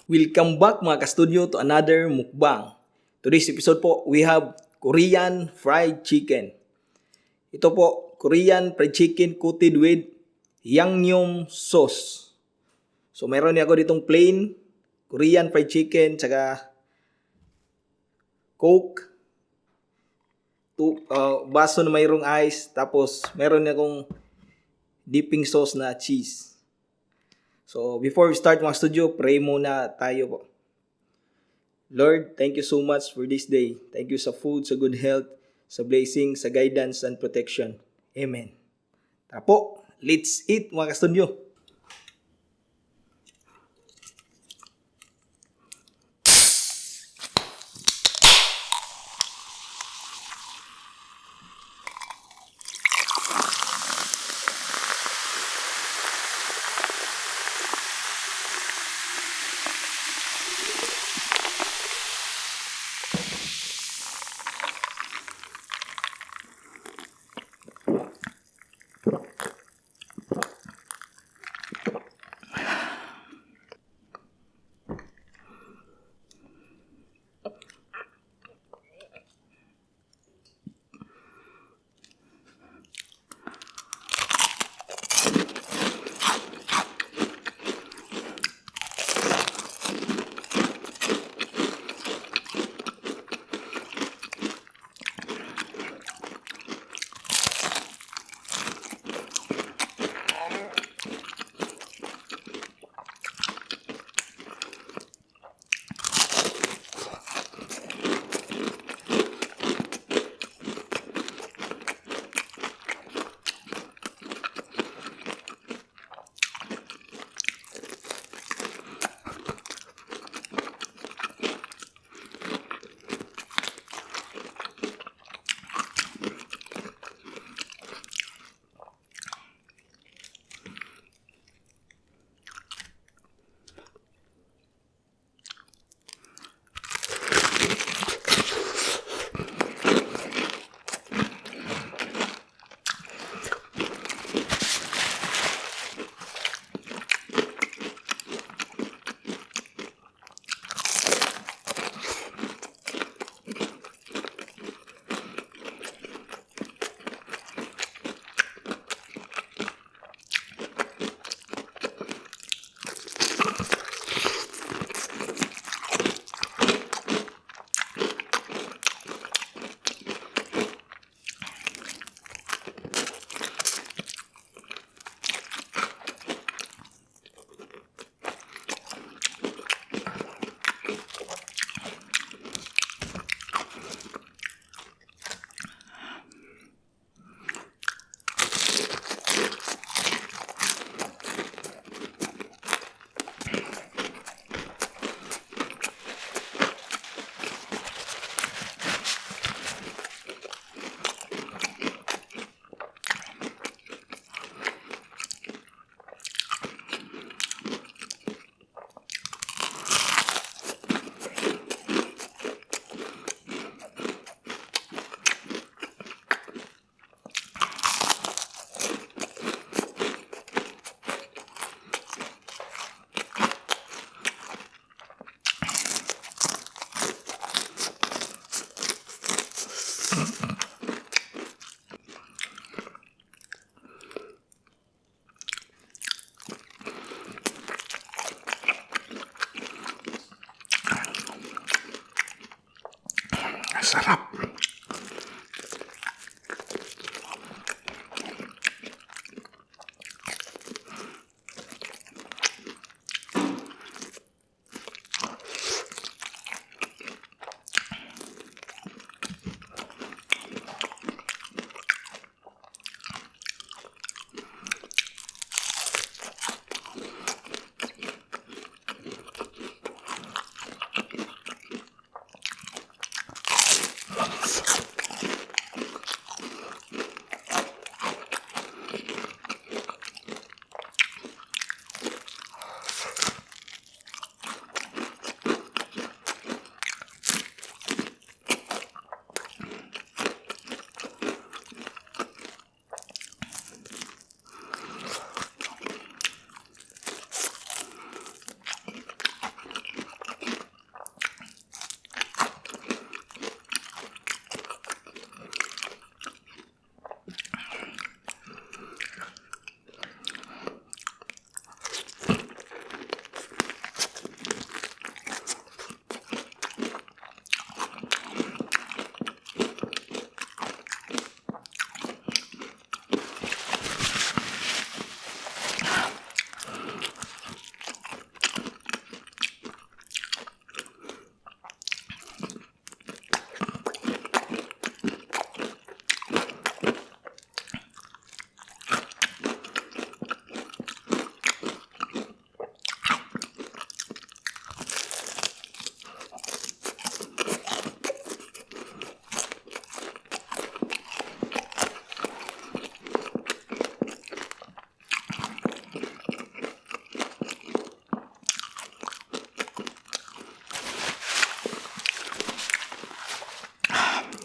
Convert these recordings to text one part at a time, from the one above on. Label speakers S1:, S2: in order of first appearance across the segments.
S1: Welcome back mga ka-studio to another mukbang. Today's episode po, we have Korean fried chicken. Ito po, Korean fried chicken coated with yangnyeom sauce. So meron niya ako ditong plain Korean fried chicken, tsaka Coke, baso na mayroong ice, tapos meron niya akong dipping sauce na cheese. So, before we start mga studio, pray muna tayo po. Lord, thank you so much for this day. Thank you sa food, sa good health, sa blessing, sa guidance and protection. Amen. Tara po, let's eat mga studio.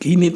S2: Kinit.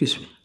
S1: Excuse me.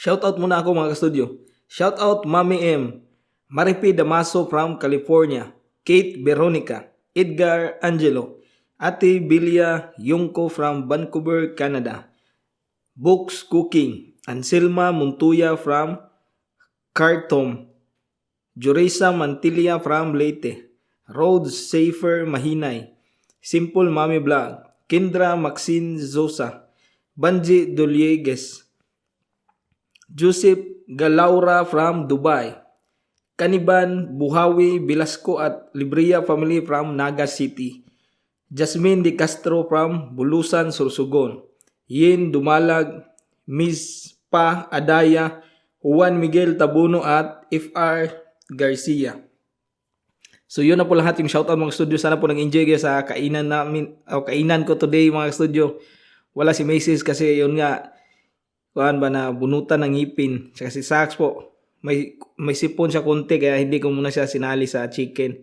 S1: Shoutout muna ako mga ka-studio. Shoutout Mami M, Maripi Damaso from California, Kate Veronica, Edgar Angelo, Ate Bilia Yungko from Vancouver, Canada, Books Cooking, Anselma Montuya from Khartoum, Jurisa Mantilla from Leyte, Rhodes Safer Mahinay, Simple Mami Vlog, Kendra Maxine Zosa, Banji Doliegues, Joseph Galaura from Dubai, Kaniban Buhawi Velasco at Libria family from Naga City, Jasmine De Castro from Bulusan, Sorsogon, Yin Dumalag, Miss Pa Adaya, Juan Miguel Tabuno at FR Garcia. So yun na po lahat yung shoutout mga studio. Sana po nag-enjoy kayo sa kainan namin o kainan ko today mga studio. Wala si Macy's kasi yun nga kuan ba na bunutan ng ngipin. Tsaka si Sax po may sipon siya konti kaya hindi ko muna siya sinali sa chicken.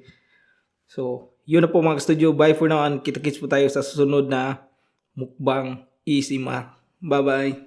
S1: So yun na po mga studio. Bye for now and kita-kits po tayo sa susunod na mukbang easy ma. Bye bye.